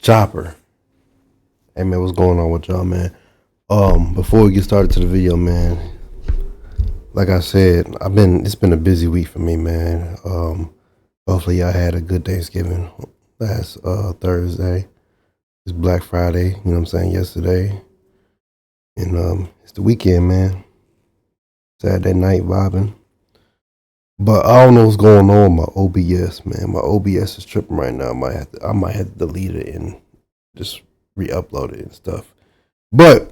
Chopper. Hey man, what's going on with y'all, man? Before we get started to the video, man, like I said, it's been a busy week for me, man. Hopefully y'all had a good Thanksgiving last Thursday. It's Black Friday, you know what I'm saying, yesterday. And it's the weekend, man. Saturday night vibing. But I don't know what's going on with my OBS, man. My OBS is tripping right now. I might have to delete it and just re-upload it and stuff. But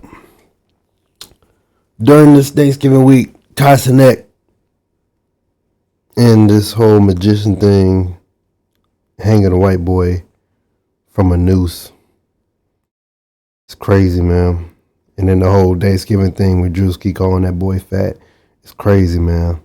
during this Thanksgiving week, Cenat and this whole magician thing, hanging a white boy from a noose. It's crazy, man. And then the whole Thanksgiving thing with Drewski calling that boy fat. It's crazy, man.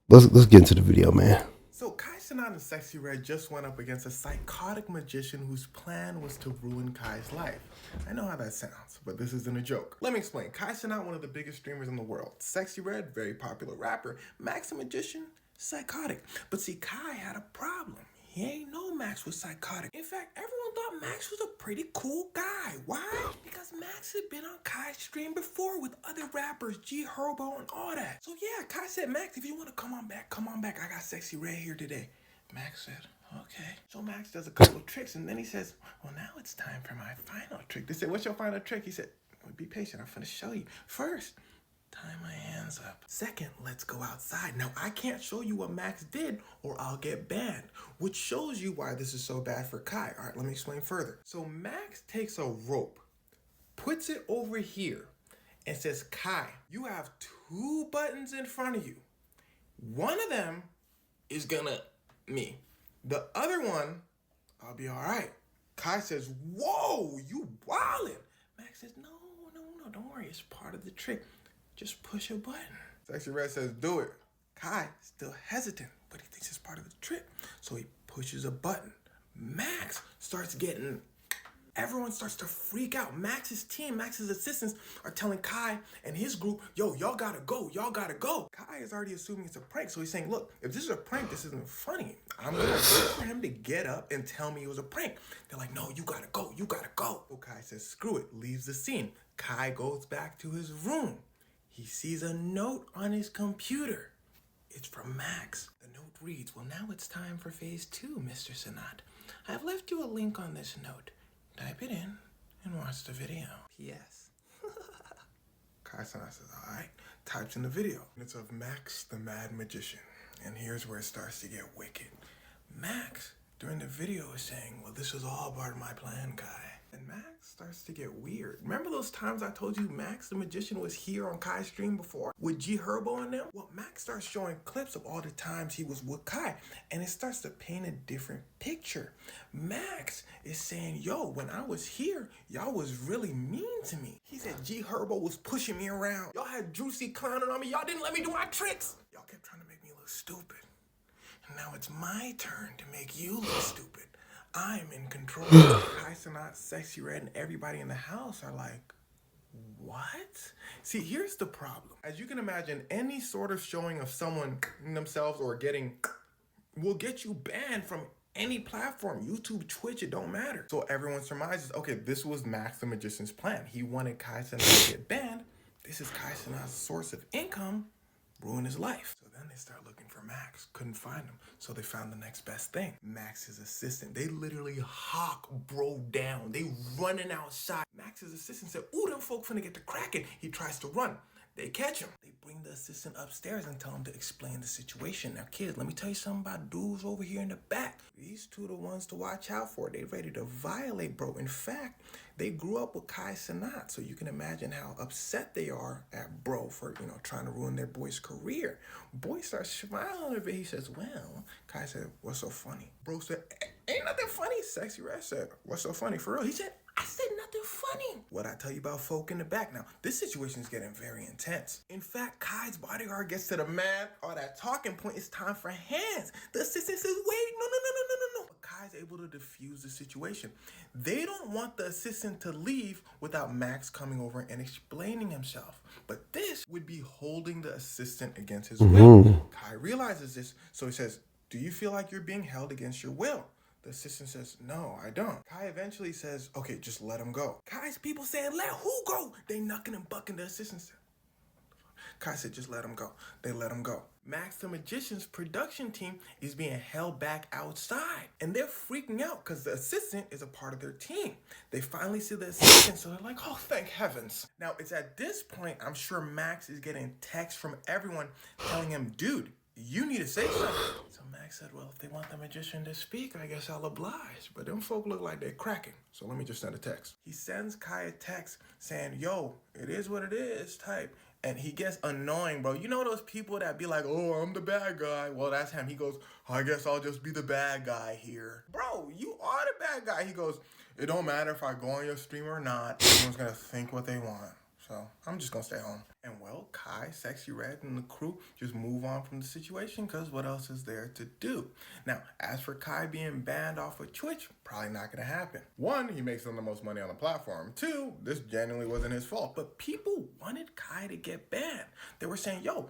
Let's get into the video, man. So Cenat and Sexy Red just went up against a psychotic magician whose plan was to ruin Kai's life. I know how that sounds, but this isn't a joke. Let me explain. Cenat, one of the biggest streamers in the world. Sexy Red, very popular rapper. Max, a magician, psychotic. But see, Kai had a problem. He ain't know Max was psychotic. In fact, everyone thought Max was a pretty cool guy. Why? Because Max had been on Kai's stream before with other rappers, G Herbo and all that. So yeah, Kai said, Max, if you want to come on back. I got Sexy Red here today. Max said, okay. So Max does a couple of tricks and then he says, well, now it's time for my final trick. They said, what's your final trick? He said, well, be patient, I'm finna show you. First, tie my hands up. Second, let's go outside. Now, I can't show you what Max did or I'll get banned, which shows you why this is so bad for Kai. All right, let me explain further. So Max takes a rope, puts it over here, and says, Kai, you have two buttons in front of you. One of them is gonna me. The other one, I'll be all right. Kai says, whoa, you wildin'. Max says, no, don't worry, it's part of the trick. Just push a button. Sexy Red says, do it. Kai still hesitant, but he thinks it's part of the trick. So he pushes a button. Max starts getting, everyone starts to freak out. Max's team, Max's assistants are telling Kai and his group, yo, y'all gotta go. Kai is already assuming it's a prank. So he's saying, look, if this is a prank, this isn't funny. I'm gonna wait for him to get up and tell me it was a prank. They're like, no, you gotta go. So Kai says, screw it, leaves the scene. Kai goes back to his room. He sees a note on his computer. It's from Max. The note reads, well, now it's time for phase 2, Mr. Cenat. I've left you a link on this note. Type it in and watch the video. P.S. Cenat says, all right, types in the video. It's of Max, the Mad Magician. And here's where it starts to get wicked. Max, during the video, is saying, well, this was all part of my plan, Kai. And Max starts to get weird. Remember those times I told you Max the Magician was here on Kai's stream before with G Herbo and them? Well, Max starts showing clips of all the times he was with Kai, and it starts to paint a different picture. Max is saying, yo, when I was here, y'all was really mean to me. He said G Herbo was pushing me around. Y'all had Juicy clowning on me. Y'all didn't let me do my tricks. Y'all kept trying to make me look stupid. And now it's my turn to make you look stupid. I'm in control. Cenat, Sexy Red, and everybody in the house are like, what? See, here's the problem. As you can imagine, any sort of showing of someone themselves or getting will get you banned from any platform. YouTube, Twitch, it don't matter. So everyone surmises, okay, this was Max the Magician's plan. He wanted Cenat to get banned. This is Cenat's source of income. Ruin his life. So then they start looking for Max. Couldn't find him. So they found the next best thing. Max's assistant. They literally hawk bro down. They running outside. Max's assistant said, ooh, them folk finna get to cracking. He tries to run. They catch him. They bring the assistant upstairs and tell him to explain the situation. Now, kids, let me tell you something about dudes over here in the back. These two are the ones to watch out for. They ready to violate, bro. In fact, they grew up with Cenat, so you can imagine how upset they are at bro for, trying to ruin their boy's career. Boy starts smiling a bit. He says, well, Kai said, what's so funny? Bro said, ain't nothing funny. Sexy Red said, what's so funny for real? He said, I said nothing funny. What I tell you about folk in the back. Now, this situation is getting very intense. In fact, Kai's bodyguard gets to the man, or that talking point, it's time for hands. The assistant says, wait, no. But Kai's able to defuse the situation. They don't want the assistant to leave without Max coming over and explaining himself. But this would be holding the assistant against his will. Kai realizes this, so he says, do you feel like you're being held against your will? The assistant says, no, I don't. Kai eventually says, okay, just let him go. Kai's people saying, let who go? They knucking and bucking. The assistant said, Kai said, just let him go. They let him go. Max the Magician's production team is being held back outside. And they're freaking out because the assistant is a part of their team. They finally see the assistant, so they're like, oh, thank heavens. Now, it's at this point, I'm sure Max is getting texts from everyone telling him, dude, you need to say something. So Max said, well, if they want the magician to speak, I guess I'll oblige. But them folk look like they're cracking. So let me just send a text. He sends Kai a text saying, yo, it is what it is type. And he gets annoying, bro. You know those people that be like, oh, I'm the bad guy. Well, that's him. He goes, I guess I'll just be the bad guy here. Bro, you are the bad guy. He goes, it don't matter if I go on your stream or not. Everyone's going to think what they want. So I'm just going to stay home. And well, Kai, Sexy Red, and the crew just move on from the situation because what else is there to do? Now, as for Kai being banned off of Twitch, probably not going to happen. One, he makes them the most money on the platform. Two, this genuinely wasn't his fault. But people wanted Kai to get banned. They were saying, yo,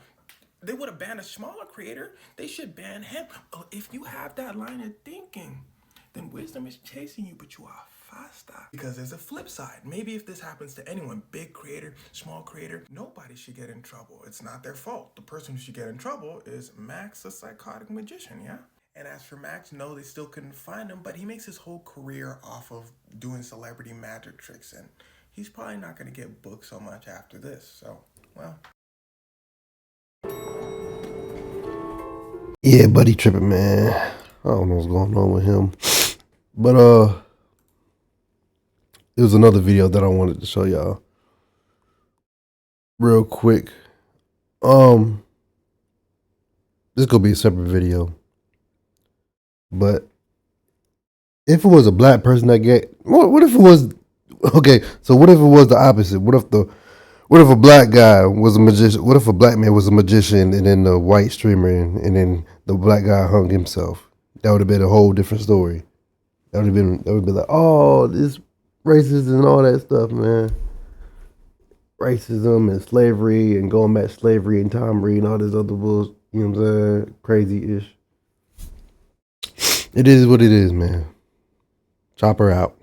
they would have banned a smaller creator. They should ban him. Oh, if you have that line of thinking, then wisdom is chasing you, but you are faster. Because there's a flip side. Maybe if this happens to anyone, big creator, small creator, nobody should get in trouble. It's not their fault. The person who should get in trouble is Max, the psychotic magician, yeah? And as for Max, no, they still couldn't find him, but he makes his whole career off of doing celebrity magic tricks, and he's probably not going to get booked so much after this. So, well. Yeah, buddy tripping, man. I don't know what's going on with him. But it was another video that I wanted to show y'all real quick. This gonna be a separate video. But if it was a black person that what if it was okay, so what if it was the opposite? What if a black guy was a magician? What if a black man was a magician and then the white streamer and then the black guy hung himself? That would have been a whole different story. That would be like, oh, this racism and all that stuff, man. Racism and slavery and going back to slavery and Tom Reed and all this other bullshit, you know what I'm saying? Crazy-ish. It is what it is, man. Chopper out.